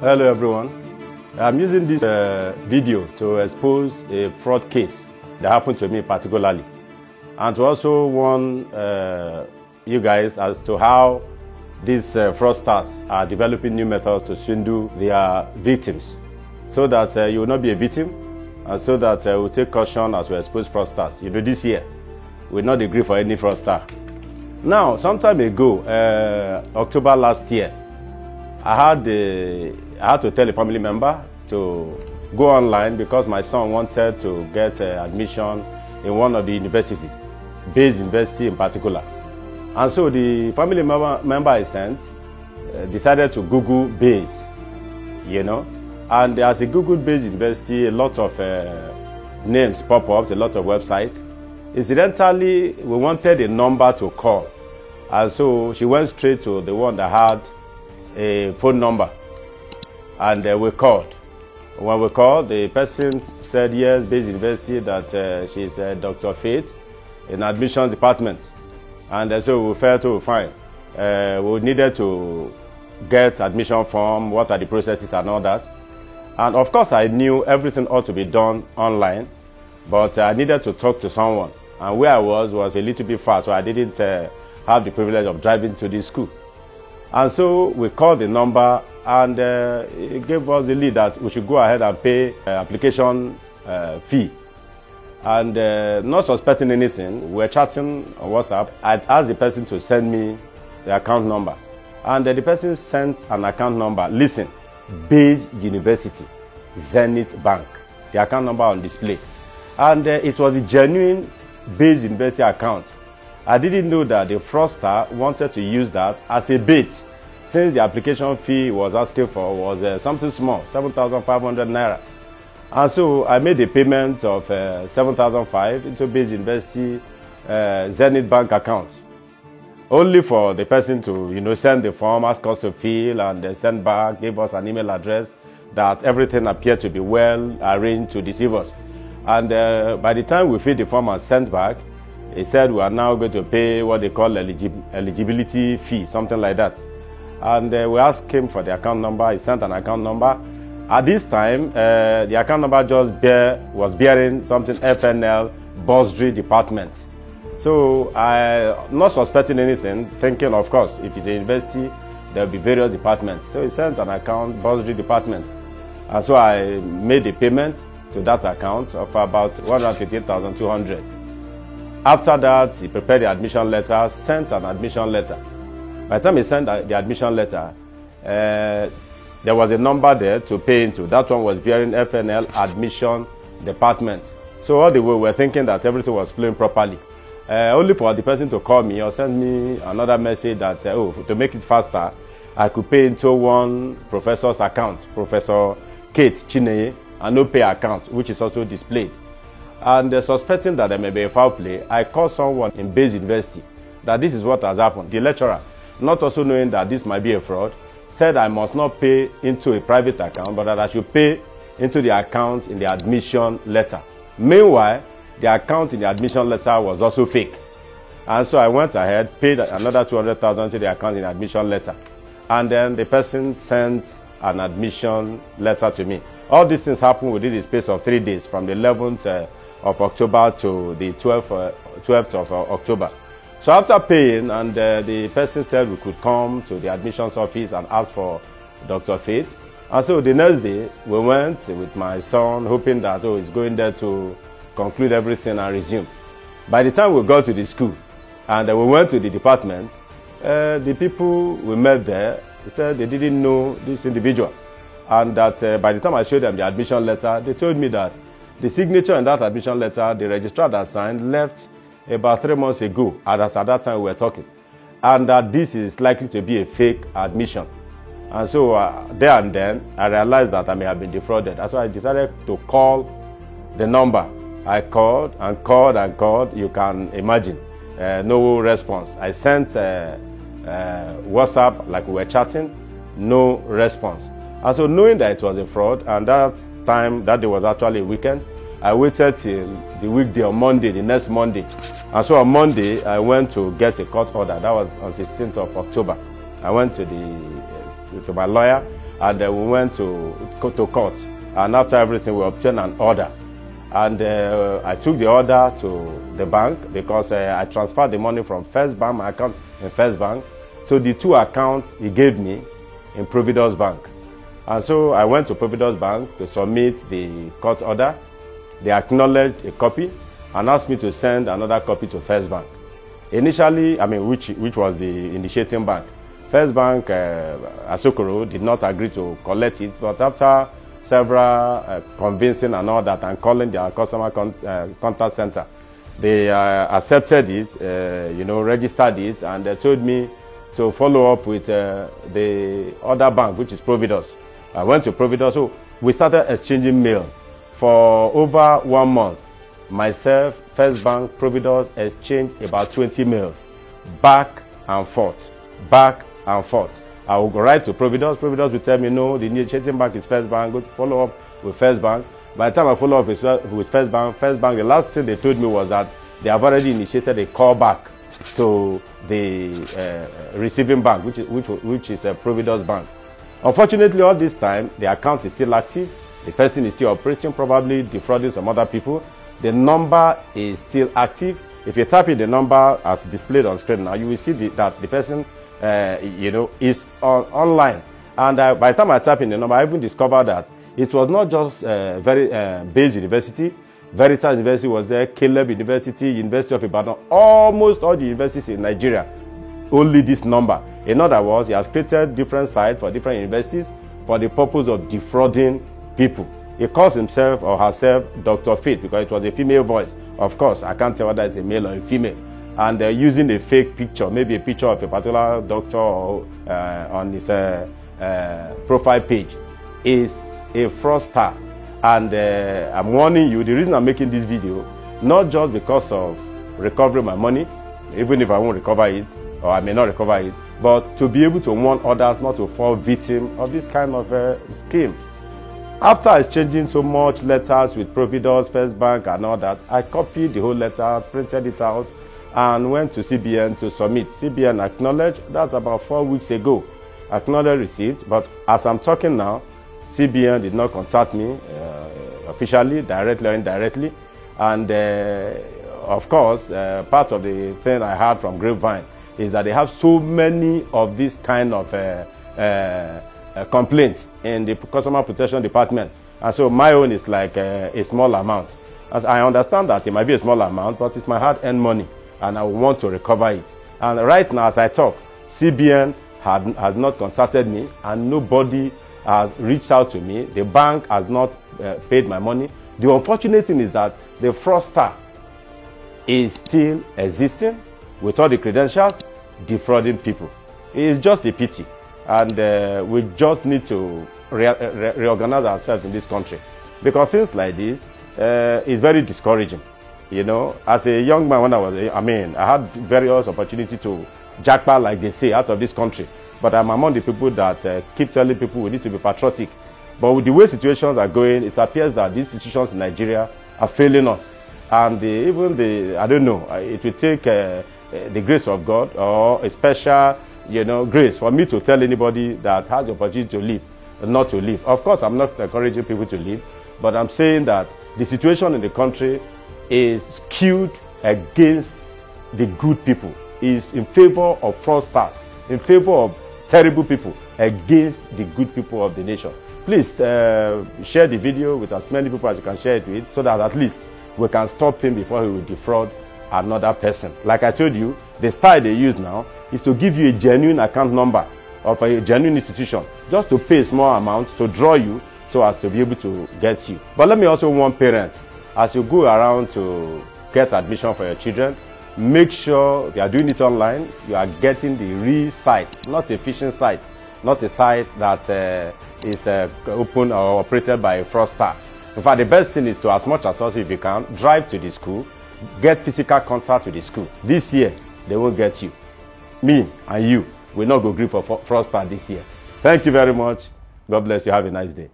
Hello everyone. I'm using this video to expose a fraud case that happened to me particularly, and to also warn you guys as to how these fraudsters are developing new methods to swindle their victims, so that you will not be a victim, and so that we'll take caution as we expose fraudsters. You know, this year we will not agree for any fraudster. Now, some time ago, October last year, I had to tell a family member to go online because my son wanted to get admission in one of the universities, Bayes University in particular. And so the family member I sent decided to Google Bayes, you know. And as he Googled Bayes University, a lot of names pop up, a lot of websites. Incidentally, we wanted a number to call. And so she went straight to the one that had a phone number, and we called. When we called, the person said yes, Bayes University, that she's Dr. Faith in admissions department. And so we felt fine. We needed to get admission form, what are the processes and all that. And of course I knew everything ought to be done online, but I needed to talk to someone. And where I was a little bit far, so I didn't have the privilege of driving to the school. And so we called the number, and it gave us the lead that we should go ahead and pay application fee. And not suspecting anything, we were chatting on WhatsApp. I'd asked the person to send me the account number. And the person sent an account number. Listen, Bayes University, Zenith Bank, the account number on display. And it was a genuine Bayes University account. I didn't know that the fraudster wanted to use that as a bait, since the application fee was asking for was something small, 7,500 naira. And so I made a payment of 7,500 into Bayes University Zenith Bank account, only for the person to, you know, send the form, ask us to fill, and send back, give us an email address that everything appeared to be well arranged to deceive us. And by the time we filled the form and sent back, he said we are now going to pay what they call eligibility fee, something like that. And we asked him for the account number. He sent an account number. At this time, the account number just was bearing something FNL, Bursary Department. So not suspecting anything, thinking, of course, if it's a university, there will be various departments. So he sent an account, Bursary Department. And so I made a payment to that account of about 158,200. After that, he prepared the admission letter, sent an admission letter. By the time he sent the admission letter, there was a number there to pay into. That one was bearing FNL Admission Department. So all the way we were thinking that everything was flowing properly. Only for the person to call me or send me another message that, to make it faster, I could pay into one professor's account, Professor Kate Chineye, and no pay account, which is also displayed. And suspecting that there may be a foul play, I called someone in Bayes University that this is what has happened. The lecturer, not also knowing that this might be a fraud, said I must not pay into a private account, but that I should pay into the account in the admission letter. Meanwhile, the account in the admission letter was also fake. And so I went ahead, paid another 200,000 to the account in the admission letter. And then the person sent an admission letter to me. All these things happened within the space of 3 days, from the 11th of October to the 12th of October. So after paying, and the person said we could come to the admissions office and ask for Dr. Faith. And so the next day, we went with my son, hoping that he's going there to conclude everything and resume. By the time we got to the school and we went to the department, the people we met there said they didn't know this individual. And that by the time I showed them the admission letter, they told me that the signature in that admission letter, the registrar that signed, left about 3 months ago, and as at that time we were talking, and that this is likely to be a fake admission. And so there and then, I realized that I may have been defrauded. That's why I decided to call the number. I called and called and called. You can imagine, no response. I sent WhatsApp, like we were chatting, no response. And so knowing that it was a fraud, and that day was actually a weekend, I waited till the weekday on Monday, the next Monday. And so on Monday, I went to get a court order. That was on 16th of October. I went to my lawyer, and we went to court. And after everything, we obtained an order. And I took the order to the bank because I transferred the money from First Bank, my account in First Bank, to the 2 accounts he gave me in Providence Bank. And so I went to Providence Bank to submit the court order. They acknowledged a copy and asked me to send another copy to First Bank. Initially, which was the initiating bank. First Bank, Asokoro, did not agree to collect it, but after several convincing and all that, and calling their customer contact center, they accepted it, registered it, and they told me to follow up with the other bank, which is Providence. I went to Providence, so we started exchanging mail for over 1 month. Myself, First Bank, Providence exchanged about 20 mails, back and forth, back and forth. I will go right to Providence. Providence will tell me, no, the initiating bank is First Bank. Go follow up with First Bank. By the time I follow up with First Bank, the last thing they told me was that they have already initiated a call back to the receiving bank, which is Providence Bank. Unfortunately, all this time, the account is still active. The person is still operating, probably defrauding some other people. The number is still active. If you type in the number as displayed on screen now, you will see that the person is online. And by the time I type in the number, I even discovered that it was not just Bayes University. Veritas University was there, Caleb University, University of Ibadan, almost all the universities in Nigeria. Only this number. In other words, he has created different sites for different universities for the purpose of defrauding people. He calls himself or herself Dr. Faith because it was a female voice. Of course, I can't tell whether it's a male or a female. And they're using a fake picture, maybe a picture of a particular doctor on his profile page. Is a fraudster. And I'm warning you, the reason I'm making this video, not just because of recovering my money, even if I won't recover it, or I may not recover it, but to be able to warn others not to fall victim of this kind of scheme. After exchanging so much letters with Providence, First Bank and all that, I copied the whole letter, printed it out, and went to CBN to submit. CBN acknowledged, that's about 4 weeks ago, acknowledged receipt, but as I'm talking now, CBN did not contact me officially, directly or indirectly, and of course, part of the thing I heard from Grapevine is that they have so many of these kind of complaints in the Customer Protection Department, and so my own is like a small amount. As I understand that it might be a small amount, but it's my hard-earned money, and I want to recover it. And right now, as I talk, CBN has not contacted me, and nobody has reached out to me. The bank has not paid my money. The unfortunate thing is that the fraudster is still existing with all the credentials, defrauding people. It is just a pity, and we just need to reorganize ourselves in this country, because things like this is very discouraging. You know, as a young man, when I had various opportunity to jackpot, like they say, out of this country. But I'm among the people that keep telling people we need to be patriotic. But with the way situations are going, it appears that these institutions in Nigeria are failing us. And I don't know, it will take the grace of God or a special, grace for me to tell anybody that has the opportunity to live, not to live. Of course, I'm not encouraging people to live, but I'm saying that the situation in the country is skewed against the good people, is in favor of fraudsters, in favor of terrible people, against the good people of the nation. Please share the video with as many people as you can share it with, so that at least we can stop him before he will defraud another person. Like I told you, the style they use now is to give you a genuine account number of a genuine institution, just to pay a small amount to draw you so as to be able to get you. But let me also warn parents, as you go around to get admission for your children, make sure if you are doing it online, you are getting the real site, not a phishing site, not a site that is open or operated by a fraudster. In fact, the best thing is to, as much as possible, if you can, drive to the school, get physical contact with the school. This year, they won't get you. Me and you will not go grip for fraudster this year. Thank you very much. God bless you. Have a nice day.